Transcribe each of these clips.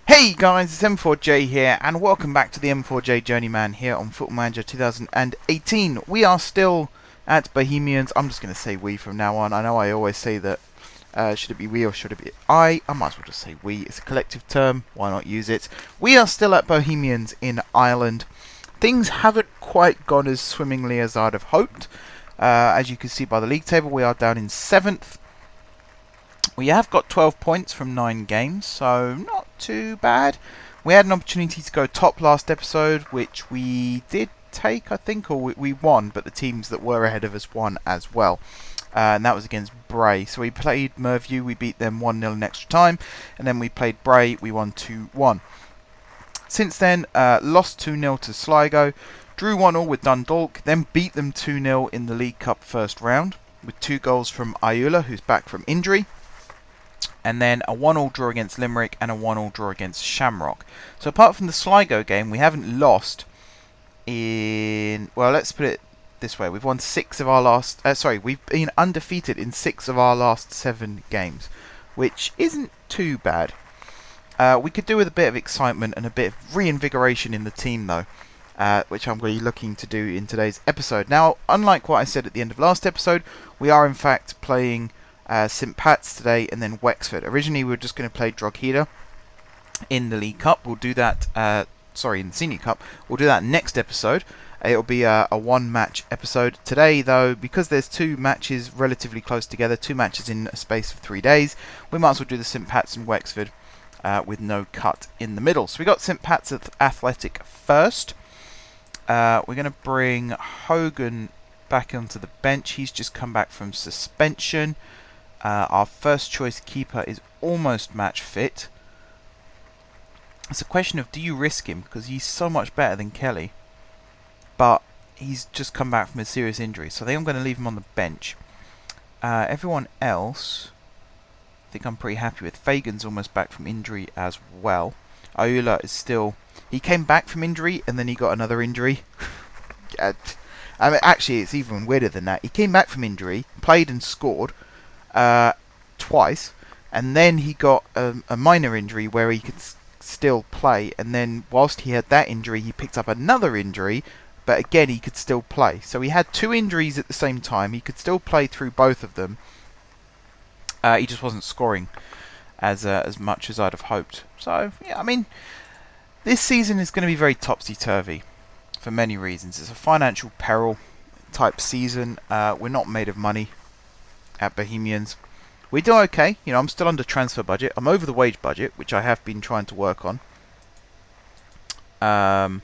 Hey guys, it's M4J here, and welcome back to the M4J Journeyman here on Football Manager 2018. We are still at Bohemians. I'm just going to say we from now on. I know I always say that, should it be we or should it be I? I might as well just say we. It's a collective term, why not use it? We are still at Bohemians in Ireland. Things haven't quite gone as swimmingly as I'd have hoped. As you can see by the league table, we are down in 7th. We have got 12 points from 9 games, so not too bad. We had an opportunity to go top last episode, which we did take, I think, or we won, but the teams that were ahead of us won as well. And that was against Bray. So we played Merview, we beat them 1-0 in extra time, and then we played Bray, we won 2-1. Since then, lost 2-0 to Sligo, drew 1-1 with Dundalk, then beat them 2-0 in the League Cup first round, with 2 goals from Ayula, who's back from injury. And then a 1-1 draw against Limerick and a 1-1 draw against Shamrock. So apart from the Sligo game, we haven't lost in... Well, let's put it this way. We've won 6 of our last... we've been undefeated in 6 of our last 7 games, which isn't too bad. We could do with a bit of excitement and a bit of reinvigoration in the team, though, which I'm really looking to do in today's episode. Now, unlike what I said at the end of last episode, we are in fact playing... St Pat's today and then Wexford. Originally we were just going to play Drogheda in the League Cup. We'll do that, in the Senior Cup. We'll do that next episode. It'll be a one-match episode. Today, though, because there's 2 matches relatively close together, 2 matches in a space of 3 days, we might as well do the St Pat's and Wexford with no cut in the middle. So we got St Pat's Athletic first. We're going to bring Hogan back onto the bench. He's just come back from suspension. Our first choice keeper is almost match fit. It's a question of, do you risk him? Because he's so much better than Kelly. But he's just come back from a serious injury. So I think I'm going to leave him on the bench. Everyone else, I think I'm pretty happy with. Fagan's almost back from injury as well. Ayula is still... He came back from injury and then he got another injury. I mean, actually, it's even weirder than that. He came back from injury, played and scored. Twice, and then he got a minor injury where he could still play, and then whilst he had that injury he picked up another injury, but again he could still play. So he had 2 injuries at the same time. He could still play through both of them. He just wasn't scoring as much as I'd have hoped. So yeah, I mean, this season is going to be very topsy-turvy for many reasons. It's a financial peril type season. We're not made of money at Bohemians. We do okay. You know, I'm still under transfer budget. I'm over the wage budget, which I have been trying to work on. And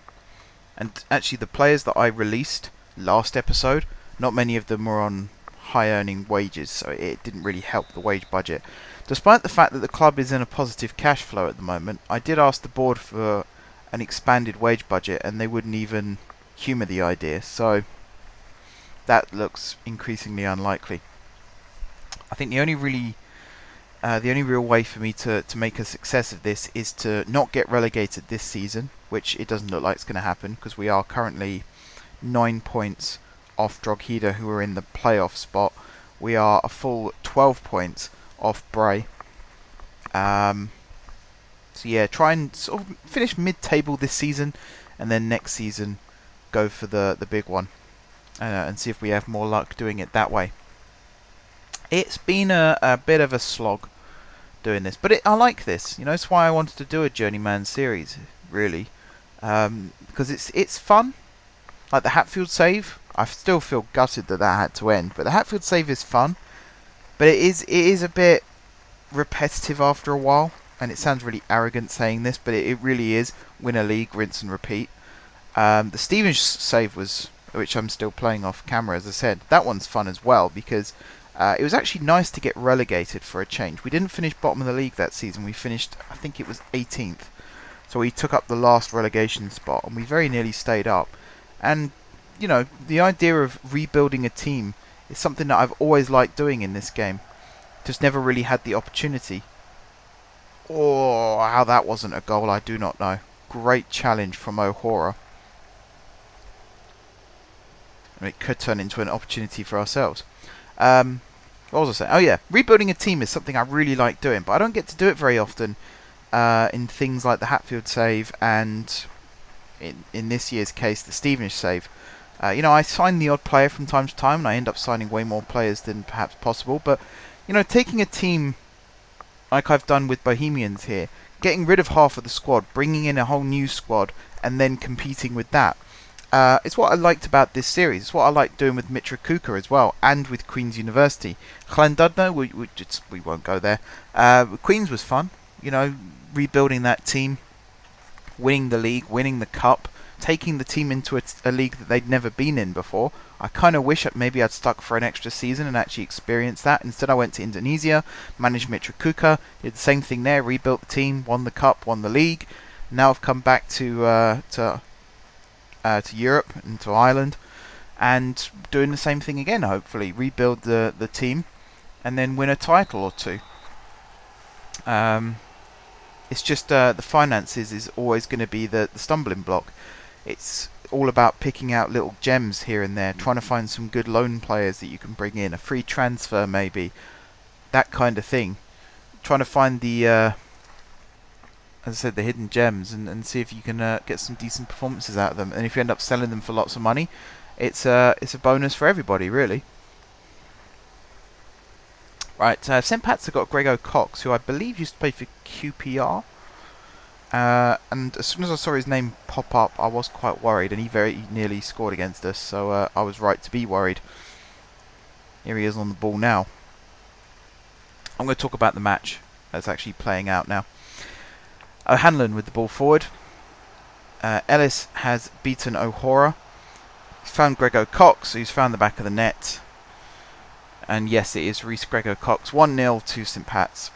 actually, the players that I released last episode, not many of them were on high-earning wages, so it didn't really help the wage budget. Despite the fact that the club is in a positive cash flow at the moment, I did ask the board for an expanded wage budget, and they wouldn't even humour the idea. So that looks increasingly unlikely. I think the only real way for me to make a success of this is to not get relegated this season, which it doesn't look like it's going to happen because we are currently 9 points off Drogheda, who are in the playoff spot. We are a full 12 points off Bray. So yeah, try and sort of finish mid-table this season, and then next season go for the big one, and see if we have more luck doing it that way. It's been a bit of a slog doing this, but I like this. You know, it's why I wanted to do a Journeyman series, really, because it's fun. Like the Hatfield save, I still feel gutted that had to end, but the Hatfield save is fun. But it is a bit repetitive after a while, and it sounds really arrogant saying this, but it really is. Win a league, rinse and repeat. The Stevens save was, which I'm still playing off camera, as I said, that one's fun as well because. It was actually nice to get relegated for a change. We didn't finish bottom of the league that season. We finished, I think it was 18th. So we took up the last relegation spot, and we very nearly stayed up. And, you know, the idea of rebuilding a team is something that I've always liked doing in this game. Just never really had the opportunity. Oh, how that wasn't a goal, I do not know. Great challenge from O'Hora. And it could turn into an opportunity for ourselves. What was I saying? Oh yeah, rebuilding a team is something I really like doing, but I don't get to do it very often in things like the Hatfield save and in this year's case the Stevenage save. You know, I sign the odd player from time to time, and I end up signing way more players than perhaps possible. But you know, taking a team like I've done with Bohemians here, getting rid of half of the squad, bringing in a whole new squad, and then competing with that. It's what I liked about this series. It's what I liked doing with Mitra Kuka as well, and with Queen's University. Llandudno, we won't go there. Queen's was fun. You know, rebuilding that team, winning the league, winning the cup, taking the team into a league that they'd never been in before. I kind of wish maybe I'd stuck for an extra season and actually experienced that. Instead, I went to Indonesia, managed Mitra Kuka, did the same thing there, rebuilt the team, won the cup, won the league. Now I've come back to Europe and to Ireland, and doing the same thing again. Hopefully, rebuild the team, and then win a title or two. It's just the finances is always going to be the stumbling block. It's all about picking out little gems here and there, trying to find some good loan players that you can bring in, a free transfer maybe, that kind of thing. Trying to find the, as I said, the hidden gems, and see if you can get some decent performances out of them. And if you end up selling them for lots of money, it's a bonus for everybody, really. Right, St. Pat's have got Grego Cox, who I believe used to play for QPR. And as soon as I saw his name pop up, I was quite worried, and he very nearly scored against us, so I was right to be worried. Here he is on the ball now. I'm going to talk about the match that's actually playing out now. O'Hanlon with the ball forward. Ellis has beaten O'Hora. He's found Grego Cox, who's found the back of the net. And yes, it is Reece Grego Cox. 1-0 to St. Pat's.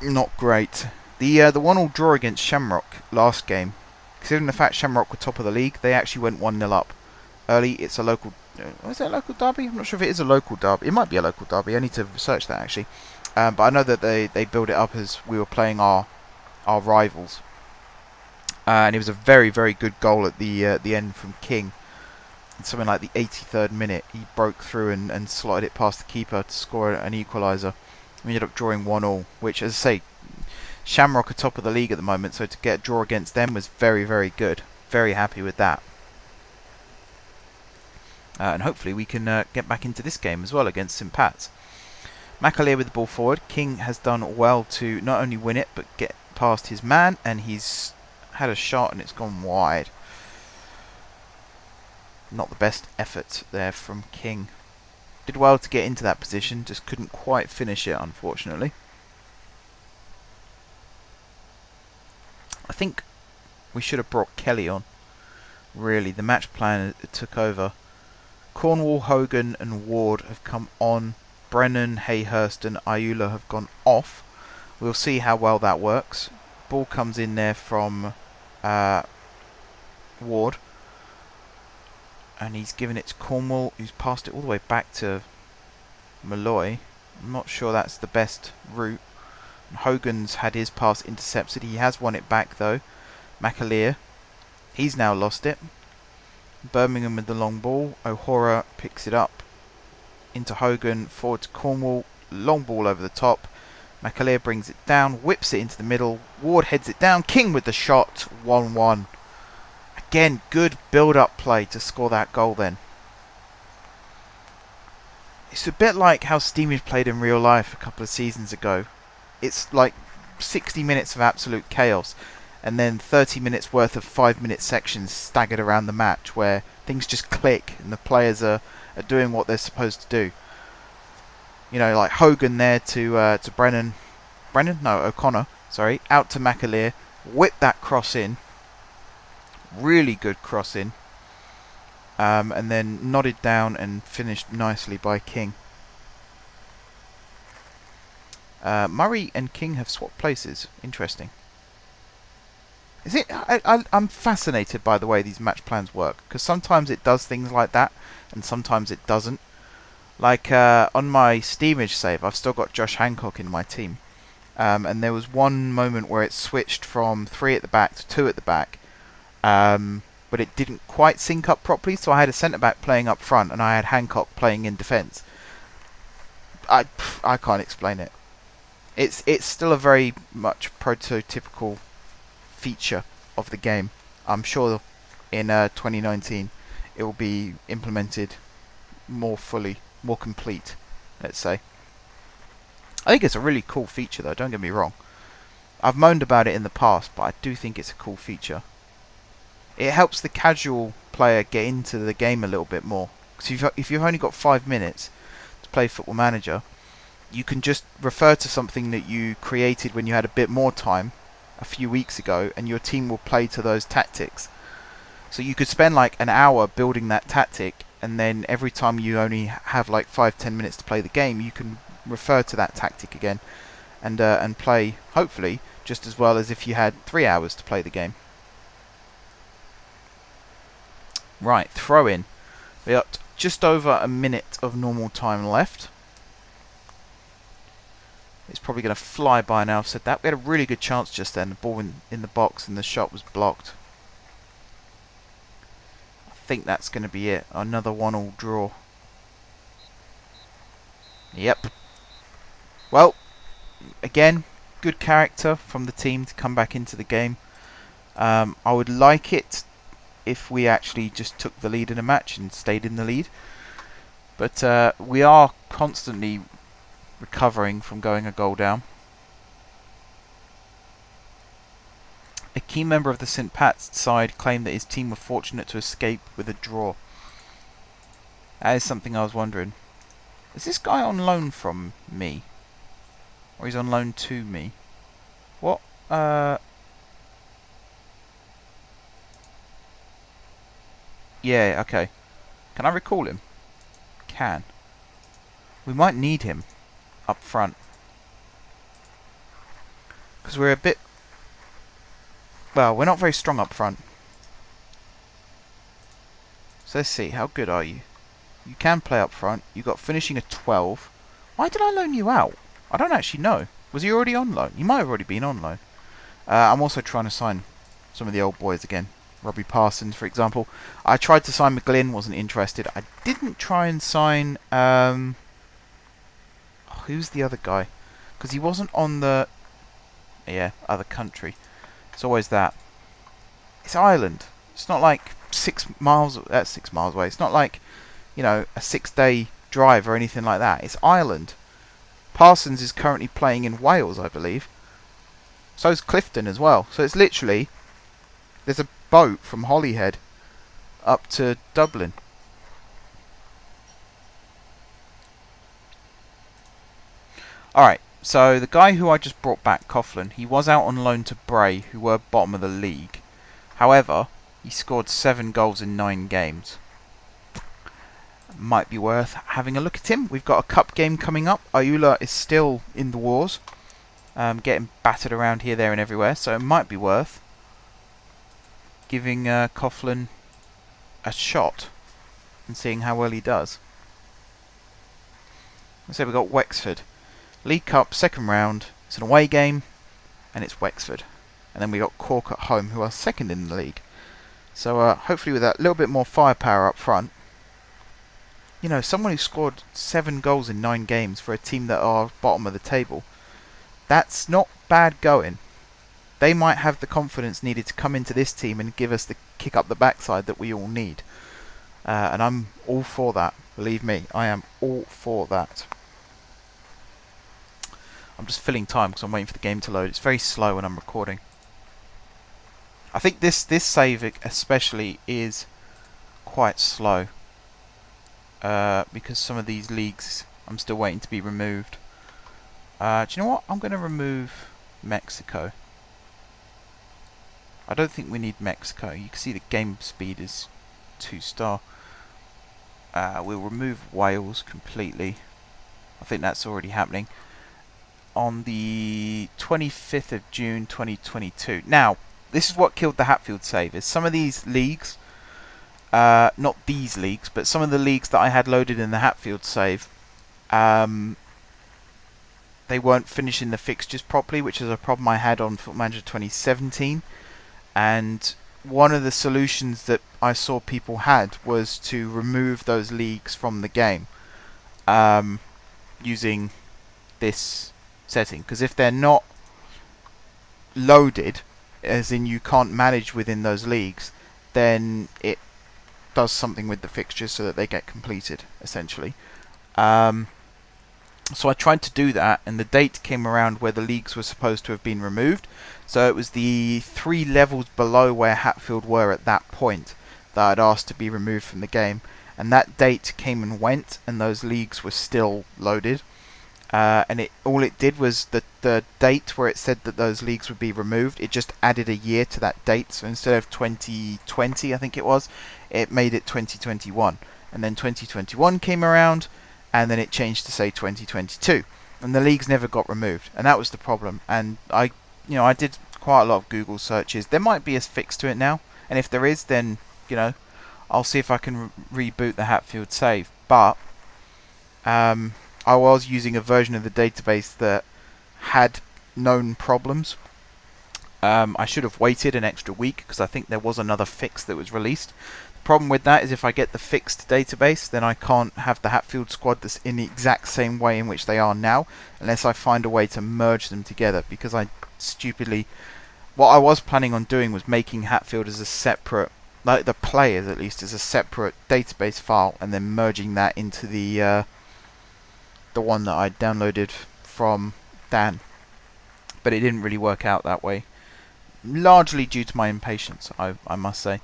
Not great. The 1-1 draw against Shamrock last game, considering the fact Shamrock were top of the league, they actually went 1-0 up early. It's a local... is it a local derby? I'm not sure if it is a local derby. It might be a local derby. I need to research that, actually. But I know that they build it up as we were playing our rivals. And it was a very, very good goal at the end from King. In something like the 83rd minute, he broke through and slotted it past the keeper to score an equaliser. We ended up drawing 1-1, which, as I say, Shamrock are top of the league at the moment, so to get a draw against them was very, very good. Very happy with that. And hopefully we can get back into this game as well against St. Pat's. McAleer with the ball forward. King has done well to not only win it, but get past his man, and he's had a shot and it's gone wide. Not the best effort there from King. Did well to get into that position, just couldn't quite finish it, unfortunately. I think we should have brought Kelly on. Really, the match plan took over. Cornwall, Hogan and Ward have come on. Brennan, Hayhurst and Ayula have gone off. We'll see how well that works. Ball comes in there from Ward. And he's given it to Cornwall, who's passed it all the way back to Malloy. I'm not sure that's the best route. Hogan's had his pass intercepted. He has won it back though. McAleer, he's now lost it. Birmingham with the long ball. O'Hora picks it up into Hogan, forward to Cornwall. Long ball over the top. McAleer brings it down, whips it into the middle. Ward heads it down. King with the shot. 1-1. Again, good build-up play to score that goal then. It's a bit like how Stevenage played in real life a couple of seasons ago. It's like 60 minutes of absolute chaos, and then 30 minutes worth of 5-minute sections staggered around the match where things just click and the players are doing what they're supposed to do. You know, like Hogan there to Brennan. No, O'Connor. Sorry, out to McAleer. Whip that cross in. Really good cross in. And then nodded down and finished nicely by King. Murray and King have swapped places. Interesting. Is it? I'm fascinated by the way these match plans work, because sometimes it does things like that, and sometimes it doesn't. Like on my Stevenage save, I've still got Josh Hancock in my team, and there was one moment where it switched from 3 at the back to 2 at the back, but it didn't quite sync up properly. So I had a centre back playing up front, and I had Hancock playing in defence. I can't explain it. It's still a very much prototypical feature of the game. I'm sure in 2019 it will be implemented more fully, more complete, let's say. I think it's a really cool feature though, don't get me wrong. I've moaned about it in the past, but I do think it's a cool feature. It helps the casual player get into the game a little bit more. Because if you've only got 5 minutes to play Football Manager, you can just refer to something that you created when you had a bit more time a few weeks ago, and your team will play to those tactics. So you could spend like an hour building that tactic, and then every time you only have like 5-10 minutes to play the game, you can refer to that tactic again and play, hopefully, just as well as if you had 3 hours to play the game. Right, throw in. We got just over a minute of normal time left. It's probably going to fly by now. I've said that. We had a really good chance just then. The ball in the box and the shot was blocked. I think that's going to be it. Another 1-1 draw. Yep. Well, again, good character from the team to come back into the game. I would like it if we actually just took the lead in a match and stayed in the lead. But we are constantly recovering from going a goal down. A key member of the St. Pat's side claimed that his team were fortunate to escape with a draw. That is something I was wondering. Is this guy on loan from me? Or he's on loan to me? What? Yeah, okay. Can I recall him? Can. We might need him up front. Because we're a bit... Well, we're not very strong up front. So let's see, how good are you? You can play up front. You got finishing a 12. Why did I loan you out? I don't actually know. Was he already on loan? He might have already been on loan. I'm also trying to sign some of the old boys again. Robbie Parsons, for example. I tried to sign McGlynn, wasn't interested. I didn't try and sign... who's the other guy? Because he wasn't on the... Yeah, other country. It's always that. It's Ireland. It's not like 6 miles... That's 6 miles away. It's not like, you know, a 6-day drive or anything like that. It's Ireland. Parsons is currently playing in Wales, I believe. So is Clifton as well. So it's literally... There's a boat from Holyhead up to Dublin. Alright, so the guy who I just brought back, Coughlin, he was out on loan to Bray, who were bottom of the league. However, he scored 7 goals in 9 games. Might be worth having a look at him. We've got a cup game coming up. Ayula is still in the wars. Getting battered around here, there and everywhere. So it might be worth giving Coughlin a shot and seeing how well he does. Let's say we've got Wexford. League Cup, second round. It's an away game, and it's Wexford. And then we got Cork at home, who are second in the league. So hopefully with that little bit more firepower up front. You know, someone who scored 7 goals in 9 games for a team that are bottom of the table. That's not bad going. They might have the confidence needed to come into this team and give us the kick up the backside that we all need. And I'm all for that. Believe me, I am all for that. I'm just filling time because I'm waiting for the game to load. It's very slow when I'm recording. I think this save especially is quite slow. Because some of these leagues I'm still waiting to be removed. Do you know what? I'm going to remove Mexico. I don't think we need Mexico. You can see the game speed is 2-star. We'll remove Wales completely. I think that's already happening. On the 25th of June 2022. Now, this is what killed the Hatfield save. Is some of these leagues, not these leagues, but some of the leagues that I had loaded in the Hatfield save, they weren't finishing the fixtures properly, which is a problem I had on Football Manager 2017. And one of the solutions that I saw people had was to remove those leagues from the game, using this setting, because if they're not loaded, as in you can't manage within those leagues, then it does something with the fixtures so that they get completed, essentially. So I tried to do that, and the date came around where the leagues were supposed to have been removed. So it was the 3 levels below where Hatfield were at that point that I'd asked to be removed from the game. And that date came and went, and those leagues were still loaded. And all it did was the date where it said that those leagues would be removed, it just added a year to that date. So instead of 2020, I think it was, it made it 2021. And then 2021 came around, and then it changed to say 2022, and the leagues never got removed, and that was the problem. And I did quite a lot of Google searches. There might be a fix to it now, and if there is, then I'll see if I can reboot the Hatfield save. But I was using a version of the database that had known problems. I should have waited an extra week, because I think there was another fix that was released. Problem with that is if I get the fixed database, then I can't have the Hatfield squad that's in the exact same way in which they are now, unless I find a way to merge them together, because I stupidly, what I was planning on doing was making Hatfield as a separate, like the players at least, as a separate database file, and then merging that into the one that I downloaded from Dan. But it didn't really work out that way, largely due to my impatience, I must say.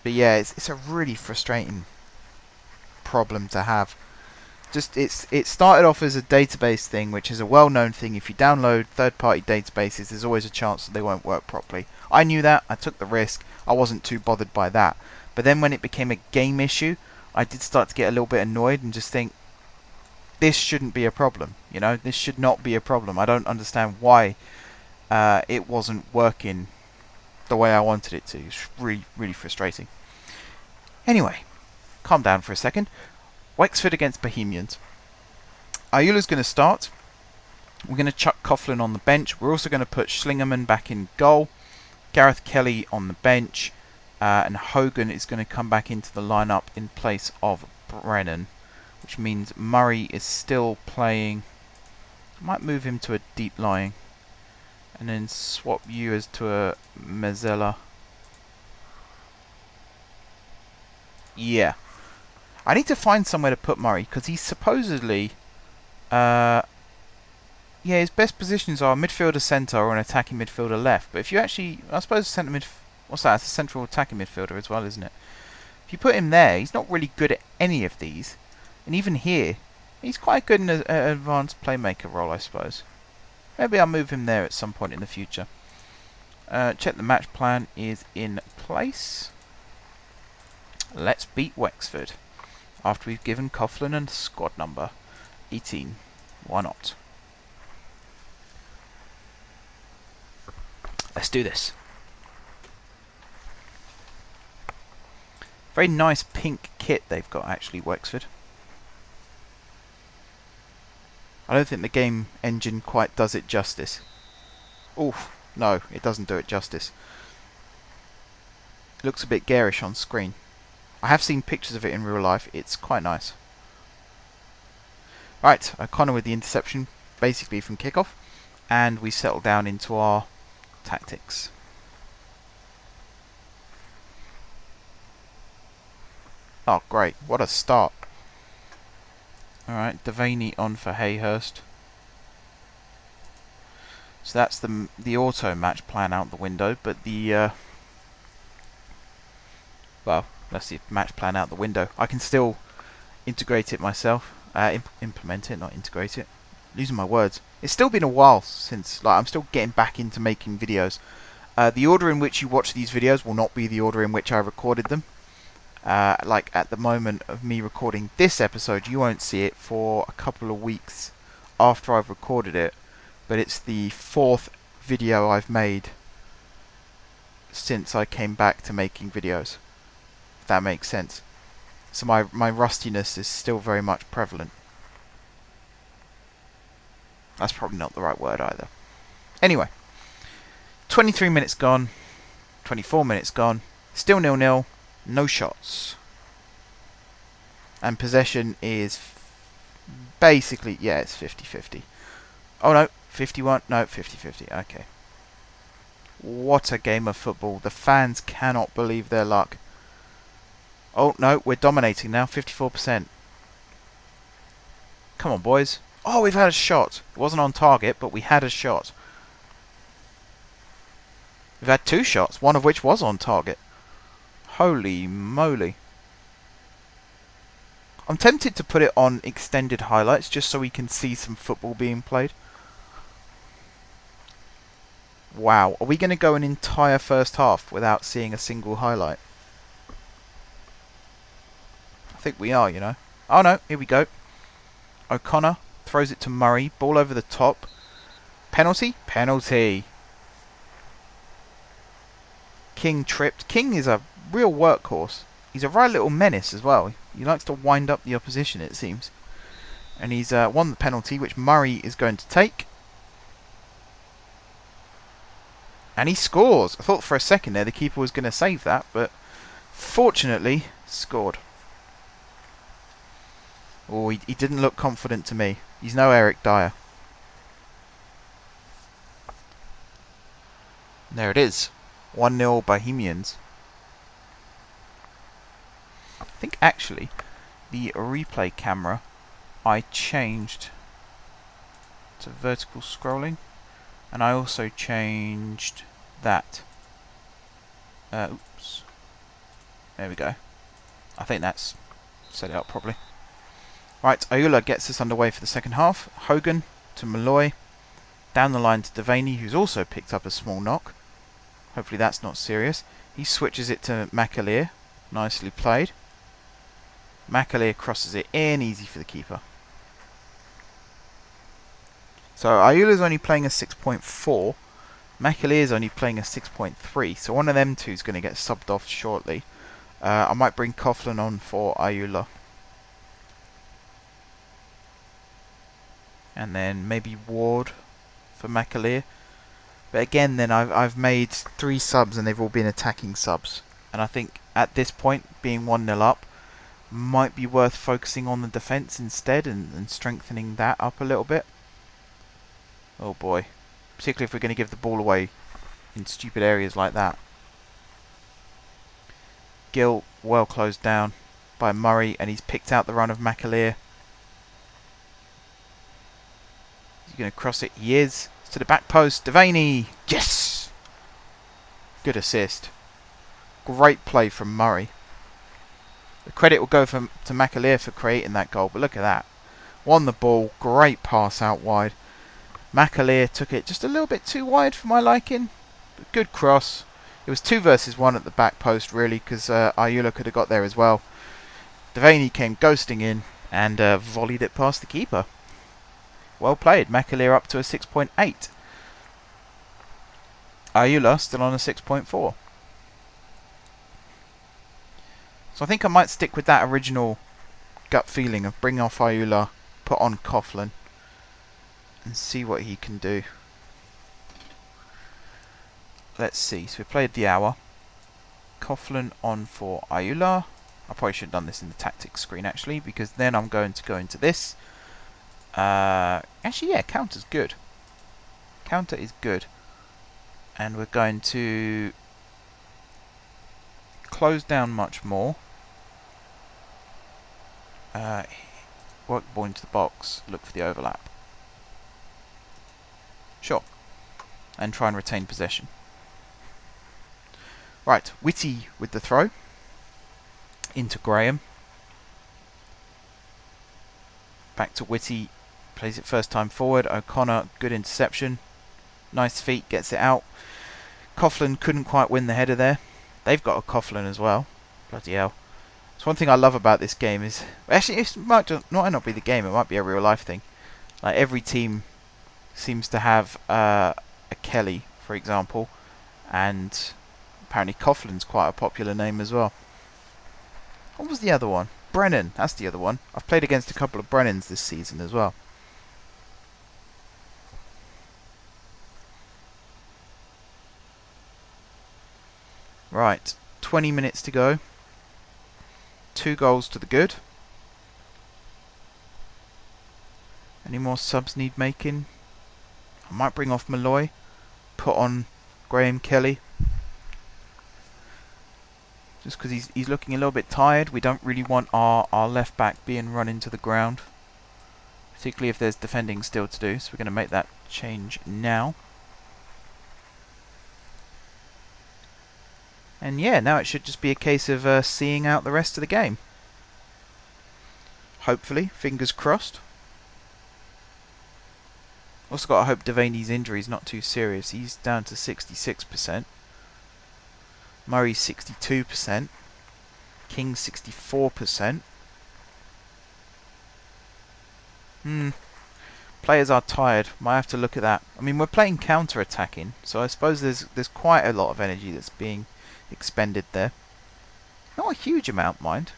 But yeah, it's a really frustrating problem to have. It started off as a database thing, which is a well-known thing. If you download third-party databases, there's always a chance that they won't work properly. I knew that. I took the risk. I wasn't too bothered by that. But then when it became a game issue, I did start to get a little bit annoyed and just think, this shouldn't be a problem. This should not be a problem. I don't understand why it wasn't working the way I wanted it to. It's really, really frustrating. Anyway, calm down for a second. Wexford against Bohemians. Ayula's going to start. We're going to chuck Coughlin on the bench. We're also going to put Schlingerman back in goal. Gareth Kelly on the bench. And Hogan is going to come back into the lineup in place of Brennan. Which means Murray is still playing. I might move him to a deep lying. And then swap you as to a Mazzella. Yeah. I need to find somewhere to put Murray, because he's supposedly... yeah, his best positions are midfielder centre or an attacking midfielder left. But if you actually... I suppose centre mid... What's that? It's a central attacking midfielder as well, isn't it? If you put him there, he's not really good at any of these. And even here, he's quite good in an advanced playmaker role, I suppose. Maybe I'll move him there at some point in the future. Check the match plan is in place. Let's beat Wexford. After we've given Coughlin a squad number 18. Why not? Let's do this. Very nice pink kit they've got, actually, Wexford. I don't think the game engine quite does it justice. Oof, no, it doesn't do it justice. It looks a bit garish on screen. I have seen pictures of it in real life. It's quite nice. Right, O'Connor with the interception, basically from kickoff, and we settle down into our tactics. Oh, great! What a start. Alright, Devaney on for Hayhurst. So that's the auto match plan out the window, but the well, that's the match plan out the window. I can still integrate it myself, implement it, not integrate it. Losing my words. It's still been a while since, I'm still getting back into making videos. The order in which you watch these videos will not be the order in which I recorded them. Like at the moment of me recording this episode, you won't see it for a couple of weeks after I've recorded it, but it's the 4th video I've made since I came back to making videos, if that makes sense. So my rustiness is still very much prevalent. That's probably not the right word either. Anyway, 23 minutes gone, 24 minutes gone, still 0-0. No shots. And possession is basically, yeah, it's 50-50. Oh no, 51. No, 50-50. Okay. What a game of football. The fans cannot believe their luck. Oh no, we're dominating now. 54%. Come on, boys. Oh, we've had a shot. It wasn't on target, but we had a shot. We've had 2 shots, one of which was on target. Holy moly. I'm tempted to put it on extended highlights just so we can see some football being played. Wow. Are we going to go an entire first half without seeing a single highlight? I think we are, you know. Oh no, here we go. O'Connor throws it to Murray. Ball over the top. Penalty? Penalty. King tripped. King is a real workhorse. He's a right little menace as well. He likes to wind up the opposition, it seems. And he's won the penalty, which Murray is going to take. And he scores. I thought for a second there the keeper was going to save that, but fortunately scored. Oh, he didn't look confident to me. He's no Eric Dyer. There it is. 1-0 Bohemians. I think actually the replay camera I changed to vertical scrolling, and I also changed that. Oops. There we go. I think that's set it up properly. Right, Ayula gets us underway for the second half. Hogan to Malloy. Down the line to Devaney, who's also picked up a small knock. Hopefully that's not serious. He switches it to McAleer. Nicely played. McAleer crosses it in, easy for the keeper. So Ayula's only playing a 6.4. McAleer's only playing a 6.3. So one of them two is going to get subbed off shortly. I might bring Coughlin on for Ayula. And then maybe Ward for McAleer. But again, then I've made 3 subs and they've all been attacking subs. And I think at this point, being 1-0 up, might be worth focusing on the defence instead and strengthening that up a little bit. Oh boy. Particularly if we're going to give the ball away in stupid areas like that. Gill well closed down by Murray, and he's picked out the run of McAleer. He's going to cross it. He is. It's to the back post. Devaney. Yes! Good assist. Great play from Murray. The credit will go to McAleer for creating that goal, but look at that. Won the ball. Great pass out wide. McAleer took it just a little bit too wide for my liking. But good cross. It was 2 versus 1 at the back post, really, because Ayula could have got there as well. Devaney came ghosting in and volleyed it past the keeper. Well played. McAleer up to a 6.8. Ayula still on a 6.4. So I think I might stick with that original gut feeling of bring off Ayula, put on Coughlin, and see what he can do. Let's see. So we played the hour. Coughlin on for Ayula. I probably should have done this in the tactics screen actually, because then I'm going to go into this. Actually, yeah, counter's good. Counter is good. And we're going to close down much more. Work the ball into the box, look for the overlap. Sure. And try and retain possession. Right, Whitty with the throw. Into Graham. Back to Whitty. Plays it first time forward. O'Connor, good interception. Nice feet, gets it out. Coughlin couldn't quite win the header there. They've got a Coughlin as well. Bloody hell. So one thing I love about this game is... Actually, it might not be the game. It might be a real life thing. Like every team seems to have a Kelly, for example. And apparently Coughlin's quite a popular name as well. What was the other one? Brennan. That's the other one. I've played against a couple of Brennans this season as well. Right. 20 minutes to go. 2 goals to the good. Any more subs need making? I might bring off Malloy, put on Graham Kelly. Just because he's looking a little bit tired. We don't really want our left back being run into the ground. Particularly if there's defending still to do. So we're going to make that change now. And yeah, now it should just be a case of seeing out the rest of the game. Hopefully, fingers crossed. Also got to hope Devaney's injury is not too serious. He's down to 66%. Murray's 62%. King's 64%. Players are tired. Might have to look at that. I mean, we're playing counter-attacking, so I suppose there's quite a lot of energy that's being expended there. Not a huge amount, mind.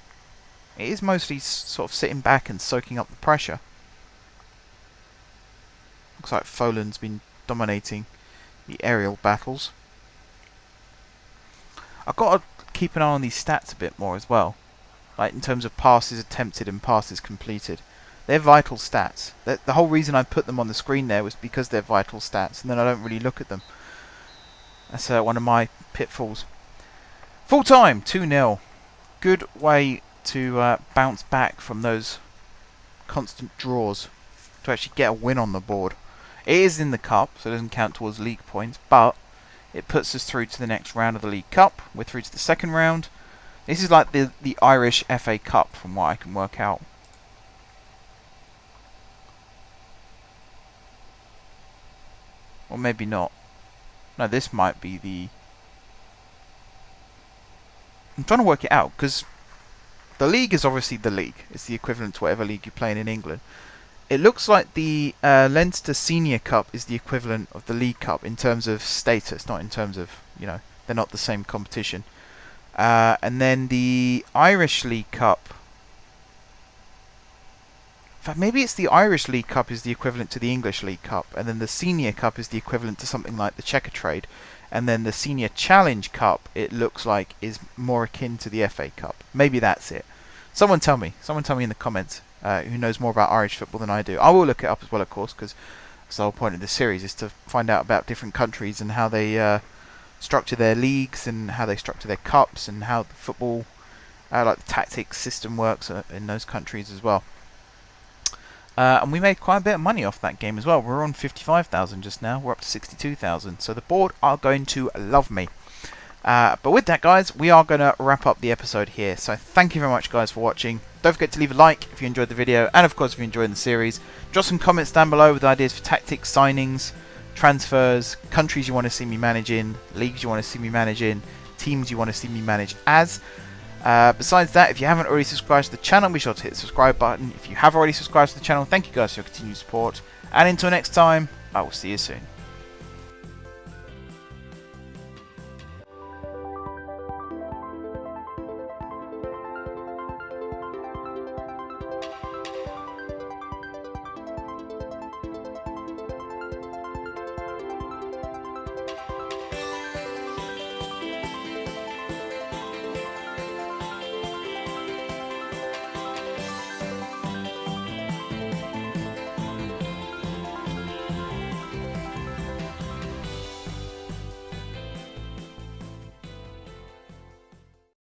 It is mostly sort of sitting back and soaking up the pressure. Looks like Folan's been dominating the aerial battles. I've got to keep an eye on these stats a bit more as well. Like in terms of passes attempted and passes completed. They're vital stats. The whole reason I put them on the screen there was because they're vital stats, and then I don't really look at them. That's one of my pitfalls. Full time, 2-0. Good way to bounce back from those constant draws to actually get a win on the board. It is in the cup, so it doesn't count towards league points, but it puts us through to the next round of the League Cup. We're through to the second round. This is like the Irish FA Cup from what I can work out. Or maybe not. No, this might be the... I'm trying to work it out, because the league is obviously the league. It's the equivalent to whatever league you're playing in England. It looks like the Leinster Senior Cup is the equivalent of the League Cup in terms of status, not in terms of, you know, they're not the same competition. And then the Irish League Cup... In fact, maybe it's the Irish League Cup is the equivalent to the English League Cup, and then the Senior Cup is the equivalent to something like the Checker Trade, and then the Senior Challenge Cup, it looks like, is more akin to the FA Cup. Maybe that's it. Someone tell me in the comments who knows more about Irish football than I do. I will look it up as well, of course, because that's the whole point of this series, is to find out about different countries and how they structure their leagues and how they structure their cups and how the football, like the tactics system works in those countries as well. And we made quite a bit of money off that game as well. We're on 55,000 just now. We're up to 62,000. So the board are going to love me. But with that, guys, we are going to wrap up the episode here. So thank you very much, guys, for watching. Don't forget to leave a like if you enjoyed the video. And, of course, if you enjoyed the series. Drop some comments down below with ideas for tactics, signings, transfers, countries you want to see me manage in, leagues you want to see me manage in, teams you want to see me manage as. Besides that, if you haven't already subscribed to the channel, be sure to hit the subscribe button. If you have already subscribed to the channel, thank you guys for your continued support. And until next time, I will see you soon.